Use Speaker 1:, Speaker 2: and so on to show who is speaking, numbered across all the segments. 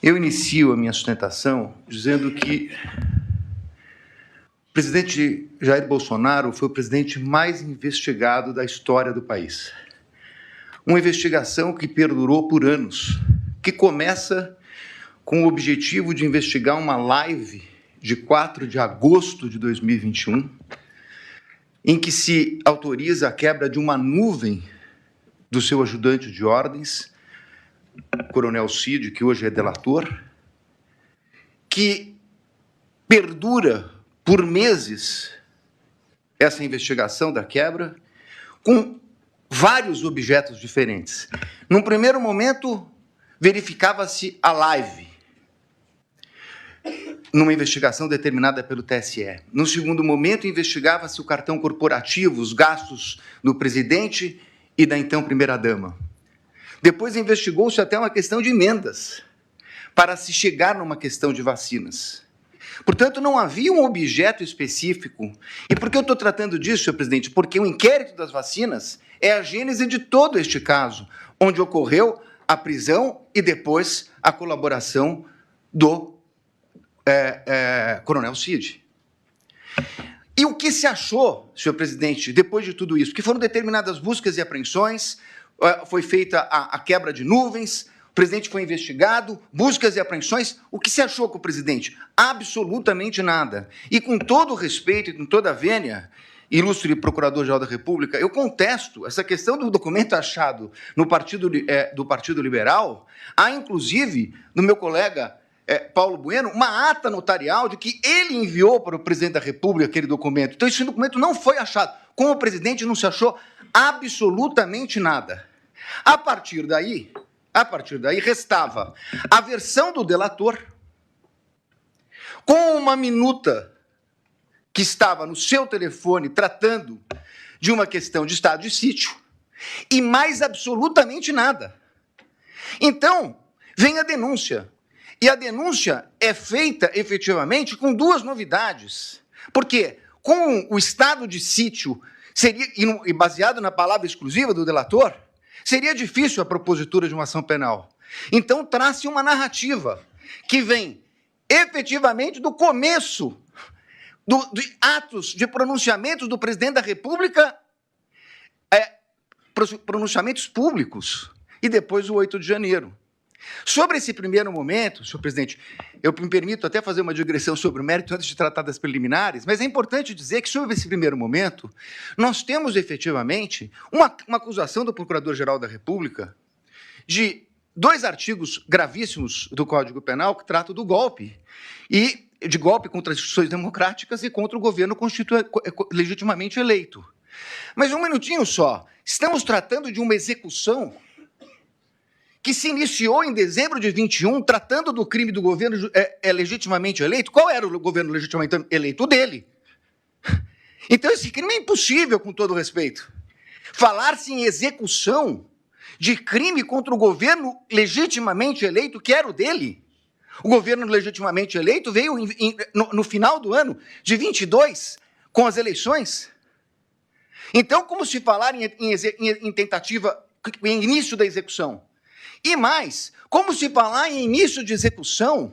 Speaker 1: Eu inicio a minha sustentação dizendo que o presidente Jair Bolsonaro foi o presidente mais investigado da história do país. Uma investigação que perdurou por anos, que começa com o objetivo de investigar uma live de 4 de agosto de 2021, em que se autoriza a quebra de uma nuvem do seu ajudante de ordens, Coronel Cid, que hoje é delator, que perdura por meses essa investigação da quebra, com vários objetos diferentes. Num primeiro momento, verificava-se a live, numa investigação determinada pelo TSE. No segundo momento, investigava-se o cartão corporativo, os gastos do presidente e da então primeira-dama. Depois investigou-se até uma questão de emendas, para se chegar numa questão de vacinas. Portanto, não havia um objeto específico. E por que eu estou tratando disso, senhor presidente? Porque o inquérito das vacinas é a gênese de todo este caso, onde ocorreu a prisão e depois a colaboração do Coronel Cid. E o que se achou, senhor presidente, depois de tudo isso? Que foram determinadas buscas e apreensões, foi feita a quebra de nuvens, o presidente foi investigado, buscas e apreensões. O que se achou com o presidente? Absolutamente nada. E com todo o respeito e com toda a vênia, ilustre Procurador-Geral da República, eu contesto essa questão do documento achado no do Partido Liberal. Há, inclusive, no meu colega Paulo Bueno, uma ata notarial de que ele enviou para o presidente da República aquele documento. Então, esse documento não foi achado. Com o presidente não se achou absolutamente nada. A partir daí, restava a versão do delator, com uma minuta que estava no seu telefone tratando de uma questão de estado de sítio, e mais absolutamente nada. Então, vem a denúncia. E a denúncia é feita, efetivamente, com duas novidades. Porque, com o estado de sítio, e baseado na palavra exclusiva do delator, seria difícil a propositura de uma ação penal. Então, traz-se uma narrativa que vem, efetivamente, do começo de atos, de pronunciamentos do presidente da República, pronunciamentos públicos, e depois o 8 de janeiro. Sobre esse primeiro momento, senhor presidente, eu me permito até fazer uma digressão sobre o mérito antes de tratar das preliminares, mas é importante dizer que, sobre esse primeiro momento, nós temos, efetivamente, uma acusação do Procurador-Geral da República de 2 artigos gravíssimos do Código Penal que tratam do golpe, e de golpe contra as instituições democráticas e contra o governo legitimamente eleito. Mas um minutinho só, estamos tratando de uma execução que se iniciou em dezembro de 21, tratando do crime do governo legitimamente eleito. Qual era o governo legitimamente eleito? O dele. Então, esse crime é impossível, com todo respeito. Falar-se em execução de crime contra o governo legitimamente eleito, que era o dele. O governo legitimamente eleito veio no final do ano de 22, com as eleições. Então, como se falar em tentativa, em início da execução? E mais, como se falar em início de execução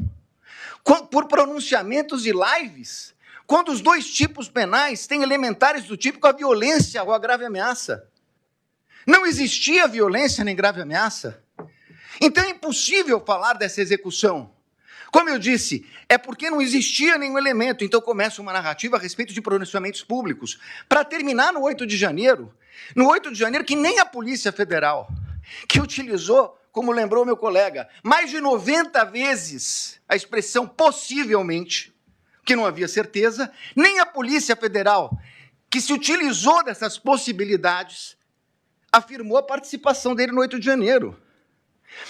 Speaker 1: por pronunciamentos e lives, quando os 2 tipos penais têm elementares do tipo a violência ou a grave ameaça? Não existia violência nem grave ameaça. Então é impossível falar dessa execução. Como eu disse, é porque não existia nenhum elemento. Então começa uma narrativa a respeito de pronunciamentos públicos, para terminar no 8 de janeiro. No 8 de janeiro, que nem a Polícia Federal, que utilizou, como lembrou meu colega, mais de 90 vezes a expressão possivelmente, que não havia certeza, nem a Polícia Federal, que se utilizou dessas possibilidades, afirmou a participação dele no 8 de janeiro.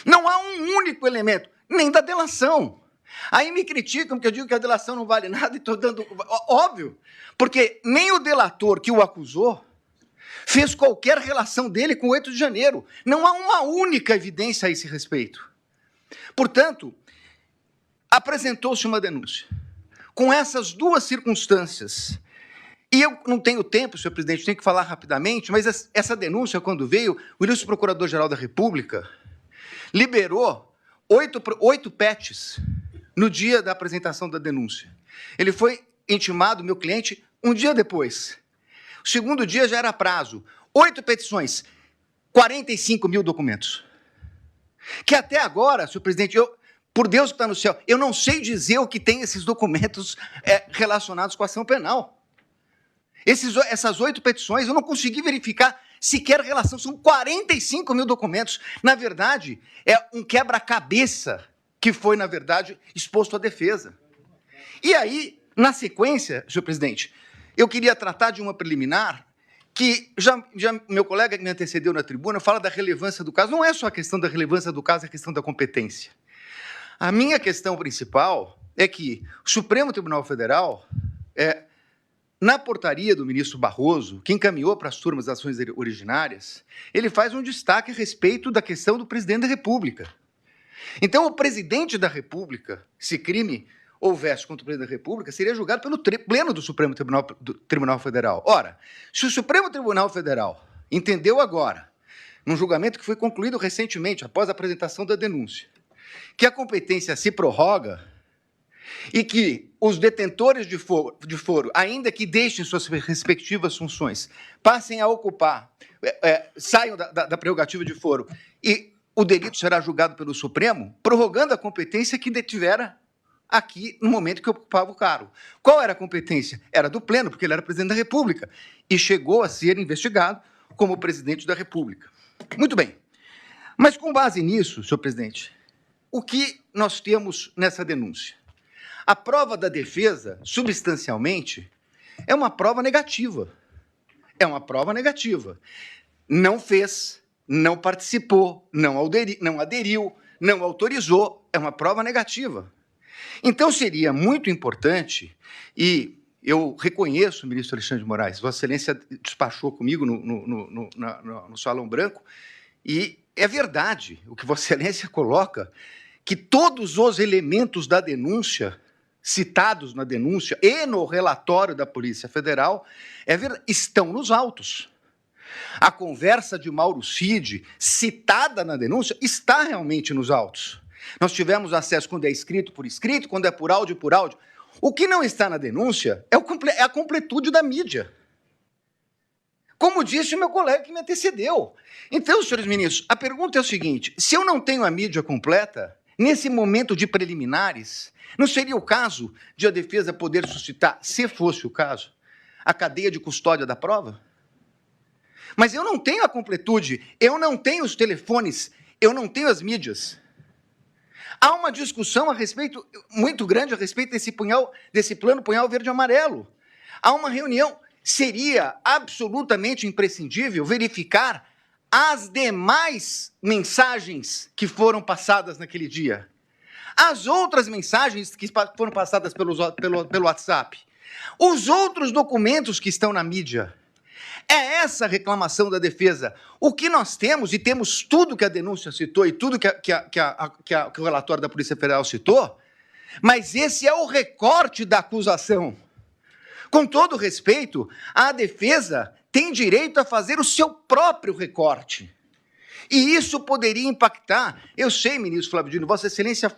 Speaker 1: Não há um único elemento, nem da delação. Aí me criticam porque eu digo que a delação não vale nada e estou dando... Óbvio, porque nem o delator que o acusou fez qualquer relação dele com o 8 de janeiro. Não há uma única evidência a esse respeito. Portanto, apresentou-se uma denúncia. Com essas 2 circunstâncias, e eu não tenho tempo, senhor presidente, tenho que falar rapidamente, mas essa denúncia, quando veio, o ilustre Procurador-Geral da República liberou 8 PETs no dia da apresentação da denúncia. Ele foi intimado, meu cliente, um dia depois. O segundo dia já era prazo. 8 petições, 45 mil documentos. Que até agora, senhor presidente, por Deus que está no céu, eu não sei dizer o que tem esses documentos relacionados com a ação penal. Essas 8 petições, eu não consegui verificar sequer relação, são 45 mil documentos. Na verdade, é um quebra-cabeça que foi, na verdade, exposto à defesa. E aí, na sequência, senhor presidente, eu queria tratar de uma preliminar que já meu colega que me antecedeu na tribuna fala da relevância do caso. Não é só a questão da relevância do caso, é a questão da competência. A minha questão principal é que o Supremo Tribunal Federal, na portaria do ministro Barroso, que encaminhou para as turmas das ações originárias, ele faz um destaque a respeito da questão do presidente da República. Então, o presidente da República, se crime houvesse contra o presidente da República, seria julgado pelo pleno do Supremo Tribunal Federal. Ora, se o Supremo Tribunal Federal entendeu agora, num julgamento que foi concluído recentemente, após a apresentação da denúncia, que a competência se prorroga e que os detentores de foro, ainda que deixem suas respectivas funções, passem a ocupar, saiam da prerrogativa de foro, e o delito será julgado pelo Supremo, prorrogando a competência que detivera aqui no momento que ocupava o cargo. Qual era a competência? Era do pleno, porque ele era presidente da República, e chegou a ser investigado como presidente da República. Muito bem. Mas, com base nisso, senhor presidente, o que nós temos nessa denúncia? A prova da defesa, substancialmente, é uma prova negativa. É uma prova negativa. Não fez, não participou, não aderiu, não autorizou, é uma prova negativa. Então, seria muito importante, e eu reconheço, ministro Alexandre de Moraes, Vossa Excelência despachou comigo no Salão Branco, e é verdade o que Vossa Excelência coloca, que todos os elementos da denúncia, citados na denúncia e no relatório da Polícia Federal, estão nos autos. A conversa de Mauro Cid, citada na denúncia, está realmente nos autos. Nós tivemos acesso quando é escrito por escrito, quando é por áudio, por áudio. O que não está na denúncia é a completude da mídia. Como disse o meu colega que me antecedeu. Então, senhores ministros, a pergunta é o seguinte: se eu não tenho a mídia completa, nesse momento de preliminares, não seria o caso de a defesa poder suscitar, se fosse o caso, a cadeia de custódia da prova? Mas eu não tenho a completude, eu não tenho os telefones, eu não tenho as mídias. Há uma discussão muito grande a respeito desse plano punhal verde e amarelo. Há uma reunião. Seria absolutamente imprescindível verificar as demais mensagens que foram passadas naquele dia. As outras mensagens que foram passadas pelo WhatsApp. Os outros documentos que estão na mídia. É essa a reclamação da defesa. O que nós temos, e temos tudo que a denúncia citou e tudo que o relatório da Polícia Federal citou, mas esse é o recorte da acusação. Com todo respeito, a defesa tem direito a fazer o seu próprio recorte. E isso poderia impactar. Eu sei, ministro Flávio Dino, Vossa Excelência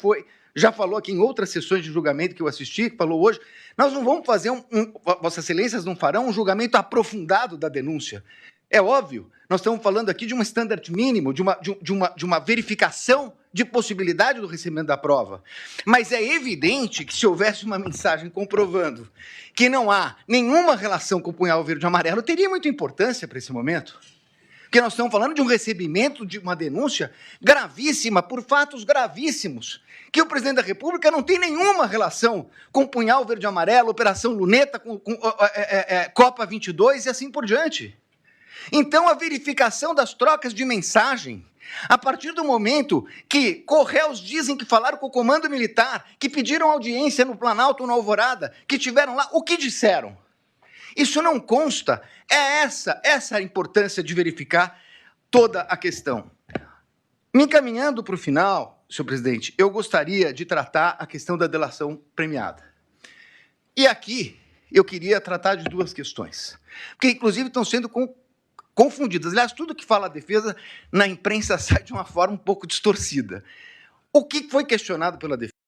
Speaker 1: já falou aqui em outras sessões de julgamento que eu assisti, que falou hoje, nós não vamos fazer Vossa Excelências não farão um julgamento aprofundado da denúncia. É óbvio, nós estamos falando aqui de um standard mínimo, de uma verificação de possibilidade do recebimento da prova. Mas é evidente que se houvesse uma mensagem comprovando que não há nenhuma relação com o punhal verde e amarelo, teria muita importância para esse momento. Porque nós estamos falando de um recebimento de uma denúncia gravíssima, por fatos gravíssimos, que o presidente da República não tem nenhuma relação com o punhal verde e amarelo, Operação Luneta, com Copa 22 e assim por diante. Então, a verificação das trocas de mensagem, a partir do momento que Correios dizem que falaram com o Comando Militar, que pediram audiência no Planalto, na Alvorada, que tiveram lá, o que disseram? Isso não consta. É essa a importância de verificar toda a questão. Me encaminhando para o final, senhor presidente, eu gostaria de tratar a questão da delação premiada. E aqui eu queria tratar de duas questões, porque inclusive estão sendo confundidas. Aliás, tudo que fala a defesa na imprensa sai de uma forma um pouco distorcida. O que foi questionado pela defesa?